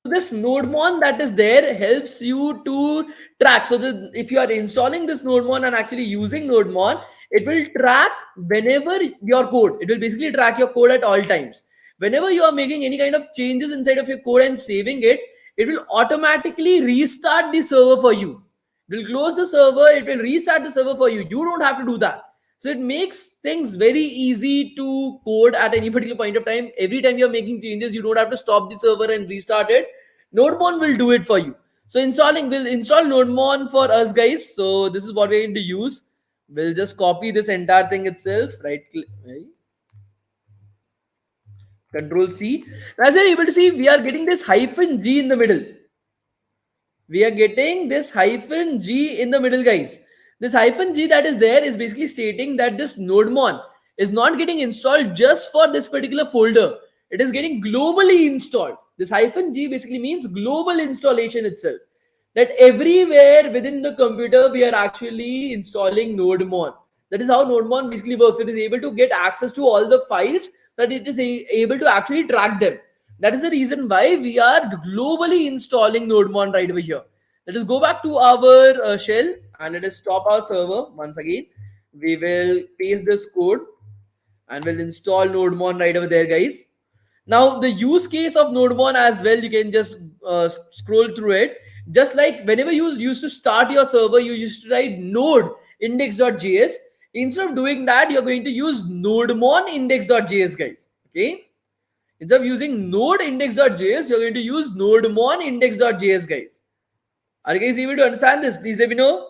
This nodemon that is there helps you to track. So if you are installing this nodemon and actually using nodemon, it will track whenever your code, it will basically track your code at all times. Whenever you are making any kind of changes inside of your code and saving it, it will automatically restart the server for you. We'll close the server, it will restart the server for you. You don't have to do that. So it makes things very easy to code at any particular point of time. Every time you're making changes, you don't have to stop the server and restart it. Nodemon will do it for you. So we'll install Nodemon for us guys. So this is what we're going to use. We'll just copy this entire thing itself. Right click, right? Control C. As you're able to see, we are getting this hyphen G in the middle. We are getting this hyphen G in the middle, guys. This hyphen G that is there is basically stating that this nodemon is not getting installed just for this particular folder. It is getting globally installed. This hyphen G basically means global installation itself. That everywhere within the computer we are actually installing nodemon. That is how nodemon basically works. It is able to get access to all the files, that it is able to actually track them. That is the reason why we are globally installing nodemon right over here. Let us go back to our shell and let us stop our server once again. We will paste this code and we'll install nodemon right over there, guys. Now the use case of nodemon as well, you can just scroll through it. Just like whenever you used to start your server, you used to write node index.js. Instead of doing that, you're going to use nodemon index.js, guys. Okay, instead of using node index.js, you're going to use nodemon index.js, guys. Are you guys able to understand this? Please let me know.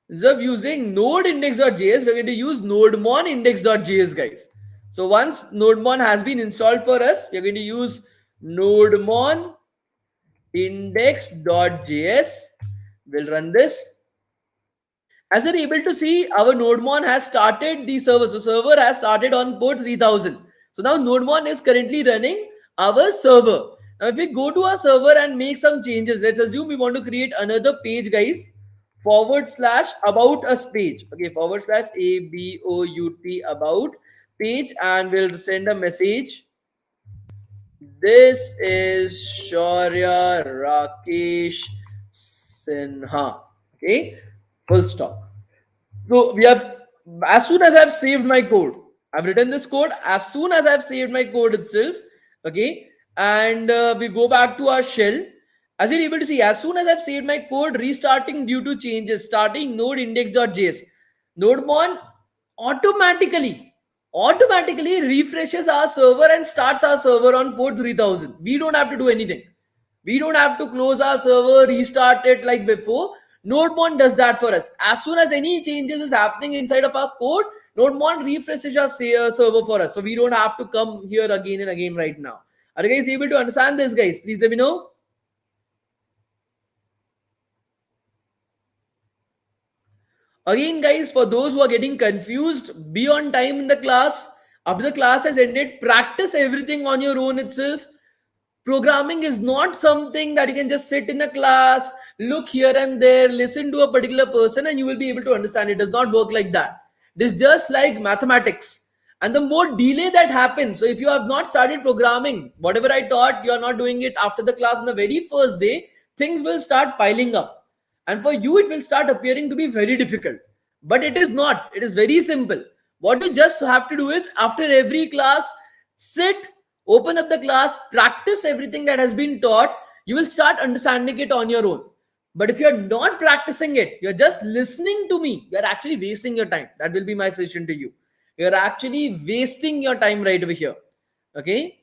Instead of using node index.js, we're going to use nodemon index.js, guys. So once nodemon has been installed for us, we're going to use nodemon index.js. We'll run this. As you're able to see, our nodemon has started the server. So server has started on port 3000. So now nodemon is currently running our server. Now if we go to our server and make some changes, let's assume we want to create another page, guys. / about us page. Okay, / about about page, and we'll send a message. This is Shaurya Rakesh Sinha. Okay, full stop. So we have, as soon as I've saved my code, I've written this code. As soon as I've saved my code itself, okay, and we go back to our shell. As you're able to see, as soon as I've saved my code, restarting due to changes, starting node index.js, nodemon automatically automatically refreshes our server and starts our server on port 3000. We don't have to do anything. We don't have to close our server, restart it like before. Nodemon does that for us. As soon as any changes is happening inside of our code, Nodemon refreshes our server for us. So we don't have to come here again and again right now. Are you guys able to understand this, guys? Please let me know. Again, guys, for those who are getting confused, be on time in the class. After the class has ended, practice everything on your own itself. Programming is not something that you can just sit in a class, look here and there, listen to a particular person, and you will be able to understand. It does not work like that. It is just like mathematics. And the more delay that happens, so if you have not started programming, whatever I taught, you are not doing it after the class on the very first day, things will start piling up. And for you, it will start appearing to be very difficult. But it is not. It is very simple. What you just have to do is, after every class, sit, open up the class, practice everything that has been taught. You will start understanding it on your own. But if you're not practicing it, you're just listening to me, you're actually wasting your time. That will be my suggestion to you. You're actually wasting your time right over here. Okay.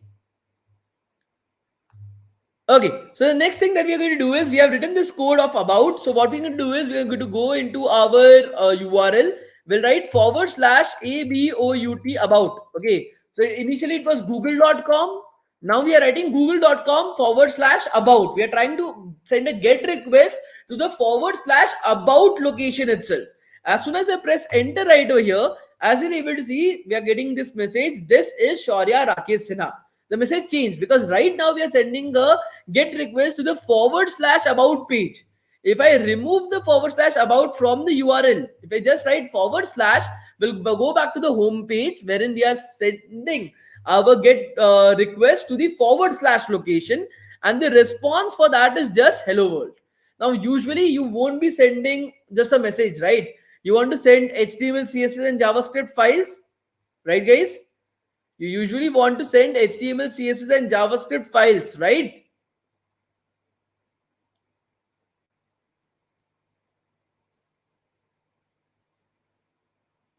Okay, so the next thing that we are going to do is, we have written this code of about. So what we're going to do is, we are going to go into our URL. We'll write / about about. Okay, so initially it was google.com. Now we are writing google.com / about. We are trying to send a get request to the / about location itself. As soon as I press enter right over here, as you're able to see, we are getting this message. This is Shaurya Rakesh Sinha. The message changed because right now we are sending a get request to the / about page. If I remove the / about from the URL, if I just write /, we'll go back to the home page wherein we are sending our get request to the / location, and the response for that is just hello world. Now usually you won't be sending just a message, right? You want to send HTML, CSS and JavaScript files, right guys? You usually want to send HTML, CSS and JavaScript files, right?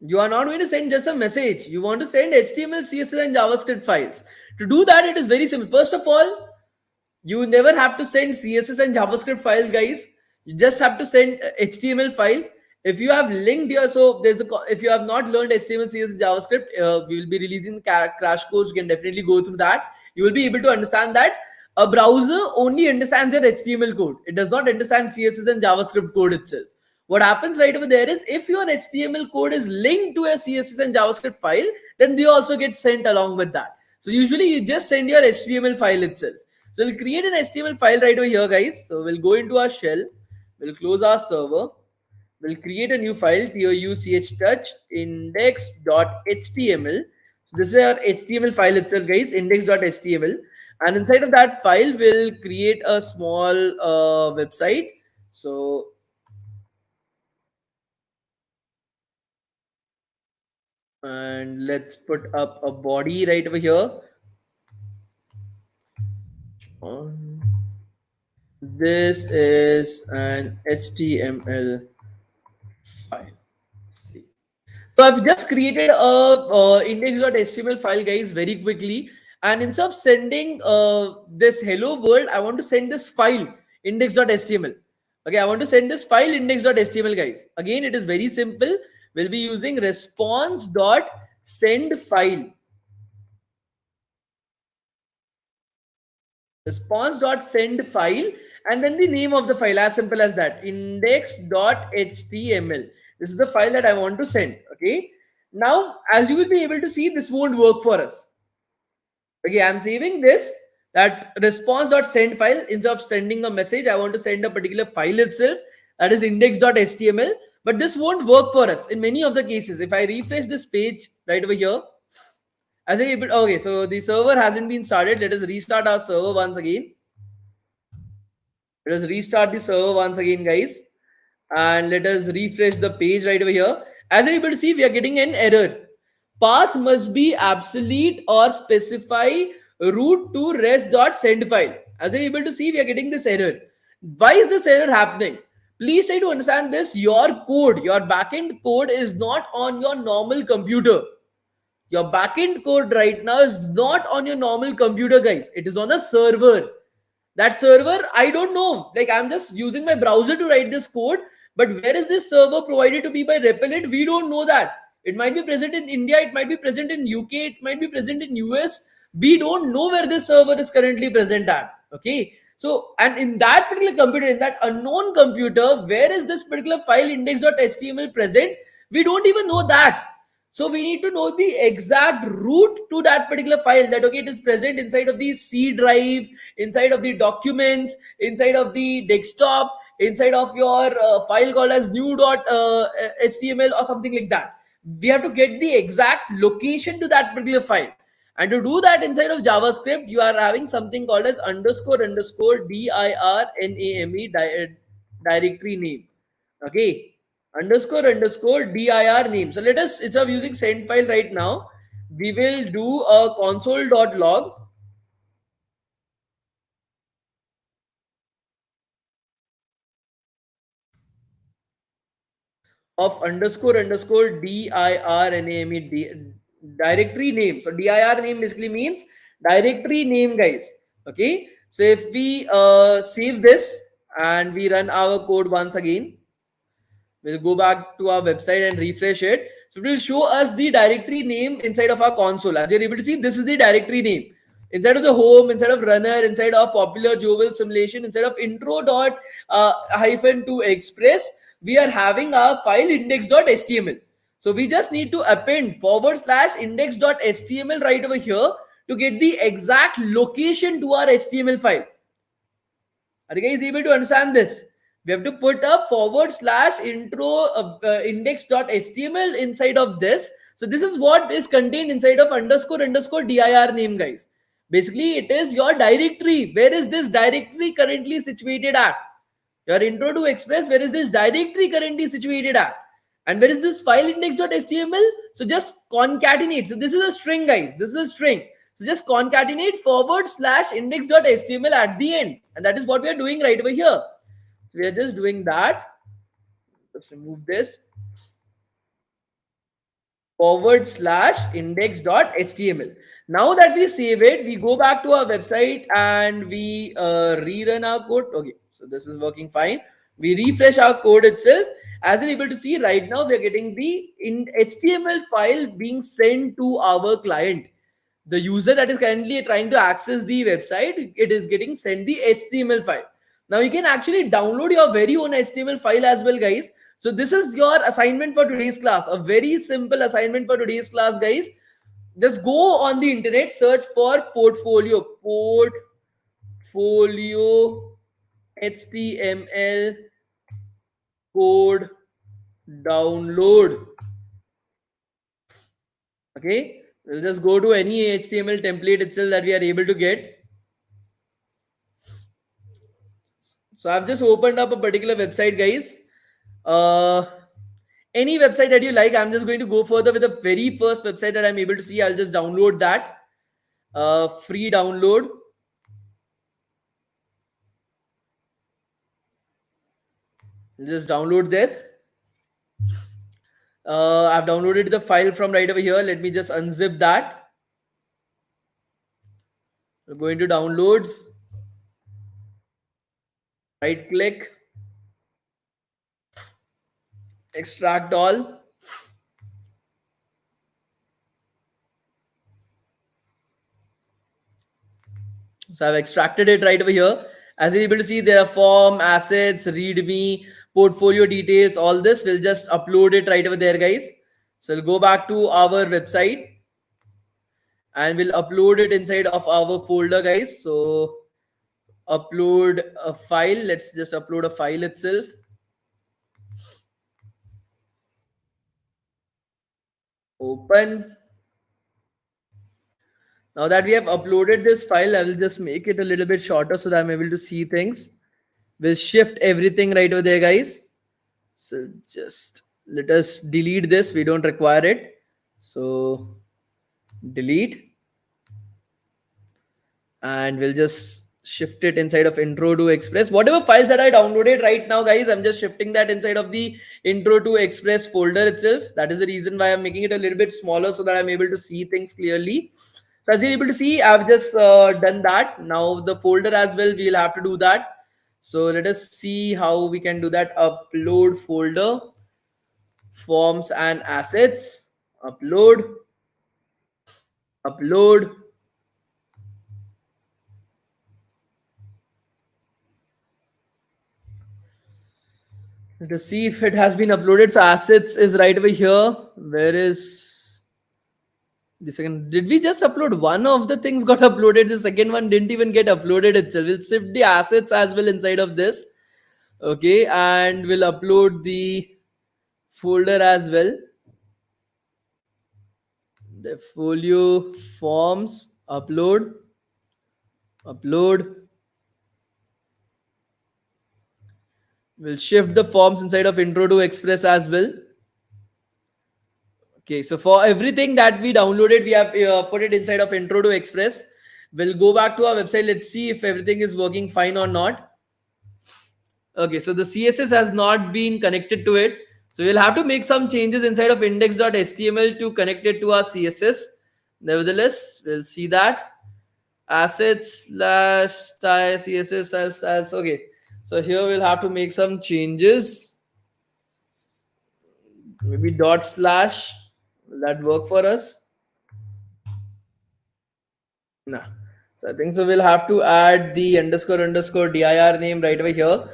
You are not going to send just a message. You want to send HTML, CSS, and JavaScript files. To do that, it is very simple. First of all, you never have to send CSS and JavaScript files, guys. You just have to send HTML file. If you have linked your, so there's a, if you have not learned HTML, CSS, JavaScript, we will be releasing crash course. You can definitely go through that. You will be able to understand that a browser only understands your HTML code. It does not understand CSS and JavaScript code itself. What happens right over there is if your HTML code is linked to a CSS and JavaScript file, then they also get sent along with that. So usually you just send your HTML file itself. So we'll create an HTML file right over here, guys. So we'll go into our shell. We'll close our server. We'll create a new file, touch index.html. So this is our HTML file itself, guys, index.html. And inside of that file, we'll create a small website. So and let's put up a body right over here. This is an HTML file. See. So I've just created a index.html file, guys, very quickly. And instead of sending this hello world, I want to send this file index.html. Okay, I want to send this file index.html, guys. Again, it is very simple. We'll be using response.send file. Response.send file, and then the name of the file, as simple as that, index.html. This is the file that I want to send. Okay, now as you will be able to see, this won't work for us. Okay, I'm saving this, that response.send file. Instead of sending a message, I want to send a particular file itself, that is index.html. But this won't work for us in many of the cases. If I refresh this page right over here, as I able, okay, so the server hasn't been started. Let us restart our server once again. Let us restart the server once again, guys, and let us refresh the page right over here. As you're able to see, we are getting an error. Path must be obsolete or specify root to rest.send file. As you're able to see, we are getting this error. Why is this error happening? Please try to understand this. Your code, your backend code is not on your normal computer. Your backend code right now is not on your normal computer, guys. It is on a server. That server, I don't know. Like, I'm just using my browser to write this code, but where is this server provided to be by Repellent? We don't know that. It might be present in India, it might be present in UK, it might be present in US. We don't know where this server is currently present at. Okay. So, and in that particular computer, in that unknown computer, where is this particular file index.html present? We don't even know that. So we need to know the exact route to that particular file, that okay, it is present inside of the C drive, inside of the documents, inside of the desktop, inside of your file called as new.html or something like that. We have to get the exact location to that particular file. And to do that inside of JavaScript, you are having something called as __dirname directory name. Okay, __dir name. So let us, instead of using send file right now, we will do a console.log of __dir name directory name. So dir name basically means directory name, guys. Okay, so if we save this and we run our code once again, we'll go back to our website and refresh it. So it will show us the directory name inside of our console. As you're able to see, this is the directory name. Inside of the home, inside of runner, inside of popular Jovel simulation, inside of intro dot hyphen to express, we are having our file index.html. So we just need to append /index.html right over here to get the exact location to our HTML file. Are you guys able to understand this? We have to put a /intro index.html inside of this. So this is what is contained inside of __dir name, guys. Basically, it is your directory. Where is this directory currently situated at? Your intro to Express, where is this directory currently situated at? And where is this file index.html? So just concatenate. So this is a string, guys. This is a string. So just concatenate /index.html at the end. And that is what we are doing right over here. So we are just doing that. Just remove this. /index.html. Now that we save it, we go back to our website and we rerun our code. Okay, so this is working fine. We refresh our code itself. As you're able to see right now, we are getting the HTML file being sent to our client. The user that is currently trying to access the website, it is getting sent the HTML file. Now you can actually download your very own HTML file as well, guys. So this is your assignment for today's class. A very simple assignment for today's class, guys. Just go on the internet, search for portfolio HTML code download. Okay, we'll just go to any HTML template itself that we are able to get. So I've just opened up a particular website, guys. Uh, any website that you like, I'm just going to go further with the very first website that I'm able to see. I'll just download that. Free download. I'll just download this. I've downloaded the file from right over here. Let me just unzip that. We're going to downloads. Right click. Extract all. So I've extracted it right over here. As you're able to see, there are form, assets, readme, portfolio details, all this. We'll just upload it right over there, guys. So we'll go back to our website and we'll upload it inside of our folder, guys. So upload a file. Let's just upload a file itself. Open. Now that we have uploaded this file, I will just make it a little bit shorter so that I'm able to see things. We'll shift everything right over there, guys. So just let us delete this. We don't require it. So delete. And we'll just shift it inside of intro to express. Whatever files that I downloaded right now, guys, I'm just shifting that inside of the intro to express folder itself. That is the reason why I'm making it a little bit smaller so that I'm able to see things clearly. So as you're able to see, I've just done that. Now the folder as well, we'll have to do that. So let us see how we can do that. Upload folder, forms and assets, upload, upload. Let us see if it has been uploaded. So assets is right over here. Where is the second? Did we just upload one of the things got uploaded? The second one didn't even get uploaded itself. We'll shift the assets as well inside of this. Okay, and we'll upload the folder as well. The folio forms, upload, upload. We'll shift the forms inside of intro to express as well. Okay, so for everything that we downloaded, we have put it inside of intro to express. We'll go back to our website. Let's see if everything is working fine or not. Okay, so the CSS has not been connected to it. So we'll have to make some changes inside of index.html to connect it to our CSS. Nevertheless, we'll see that. Assets slash style CSS as okay. So here we'll have to make some changes. Maybe dot slash. Will that work for us? No. So I think so we'll have to add the underscore dir name right over here.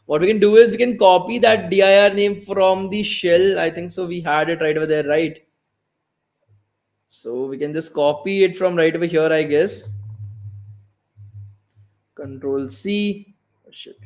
What we can do is we can copy that dir name from the shell. I think so we had it right over there, right? So we can just copy it from right over here, I guess. Control C. Oh, shit.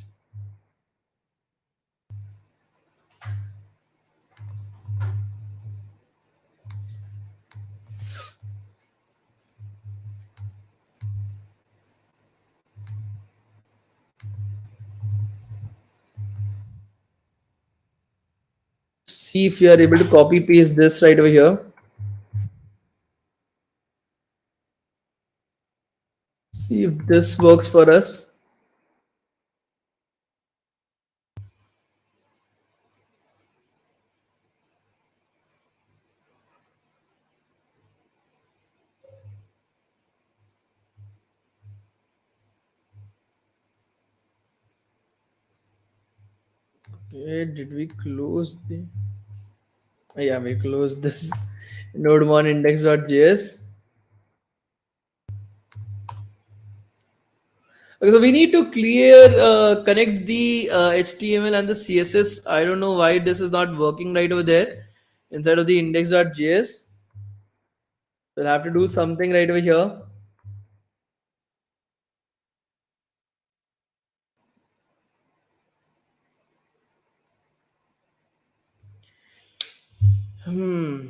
See if you are able to copy paste this right over here. See if this works for us. Did we close the? Yeah, we closed this node index.js. Okay, so we need to connect the HTML and the CSS. I don't know why this is not working right over there inside of the index.js. We'll have to do something right over here. Hmm.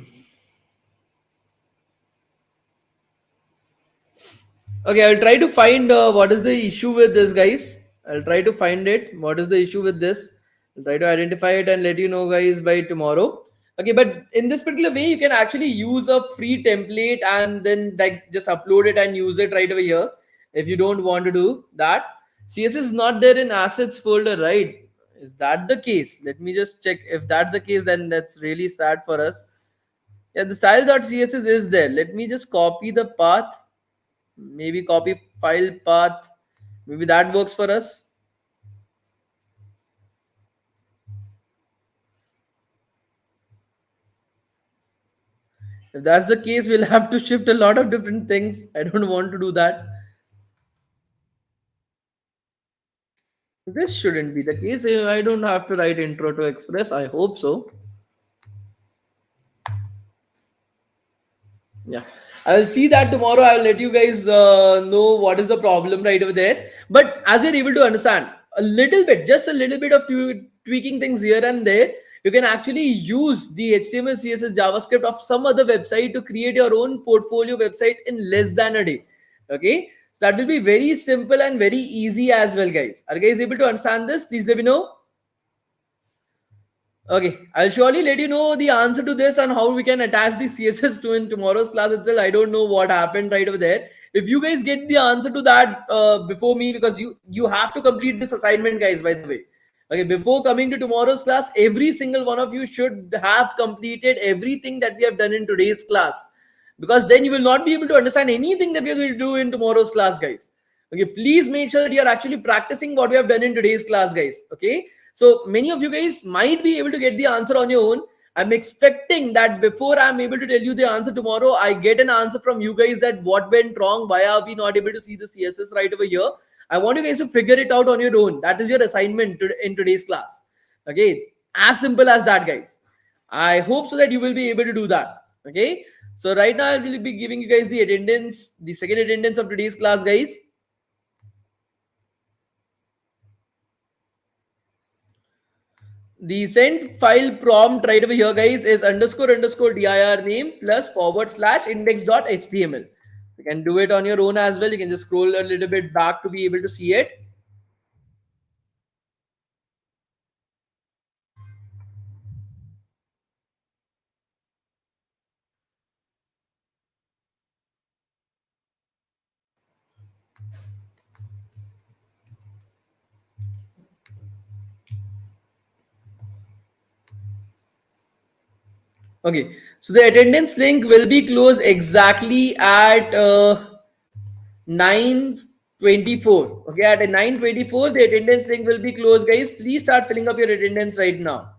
Okay, I'll try to find what is the issue with this, guys. I'll try to find it. What is the issue with this? I'll try to identify it and let you know, guys, by tomorrow. Okay, but in this particular way, you can actually use a free template and then like just upload it and use it right over here. If you don't want to do that, CSS is not there in assets folder, right? Is that the case? Let me just check. If that's the case, then that's really sad for us. Yeah, the style.css is there. Let me just copy the path, maybe copy file path, maybe that works for us. If that's the case, we'll have to shift a lot of different things. I don't want to do that. This shouldn't be the case. I don't have to write intro to express. I hope so. Yeah, I'll see that tomorrow. I'll let you guys know what is the problem right over there. But as you're able to understand a little bit, just a little bit of tweaking things here and there, you can actually use the HTML, CSS, JavaScript of some other website to create your own portfolio website in less than a day. Okay, so that will be very simple and very easy as well, guys. Are you guys able to understand this? Please let me know. Okay, I'll surely let you know the answer to this and how we can attach the CSS to in tomorrow's class itself. I don't know what happened right over there. If you guys get the answer to that before me, because you have to complete this assignment, guys. By the way, okay, before coming to tomorrow's class, every single one of you should have completed everything that we have done in today's class, because then you will not be able to understand anything that we are going to do in tomorrow's class, guys. Okay, please make sure that you are actually practicing what we have done in today's class, guys. Okay, so many of you guys might be able to get the answer on your own. I'm expecting that before I'm able to tell you the answer tomorrow, I get an answer from you guys that what went wrong, why are we not able to see the CSS right over here. I want you guys to figure it out on your own. That is your assignment in today's class. Okay, as simple as that, guys. I hope so that you will be able to do that. Okay, so right now I will be giving you guys the attendance, the second attendance of today's class, guys. The send file prompt right over here, guys, is underscore dir name plus / index.html. You can do it on your own as well. You can just scroll a little bit back to be able to see it. Okay, so the attendance link will be closed exactly at 9:24. Okay, at 9:24, the attendance link will be closed, guys. Please start filling up your attendance right now.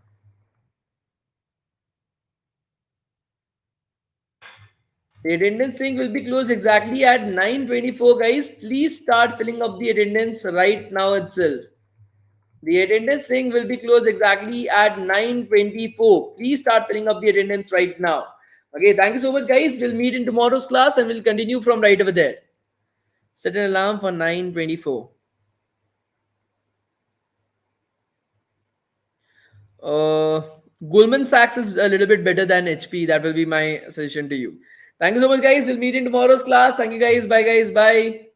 The attendance link will be closed exactly at 9:24, guys. Please start filling up the attendance right now itself. The attendance link will be closed exactly at 9:24. Please start filling up the attendance right now. Okay, thank you so much, guys. We'll meet in tomorrow's class and we'll continue from right over there. Set an alarm for 9:24. Uh, Goldman Sachs is a little bit better than HP. That will be my suggestion to you. Thank you so much, guys. We'll meet in tomorrow's class. Thank you, guys. Bye, guys. Bye.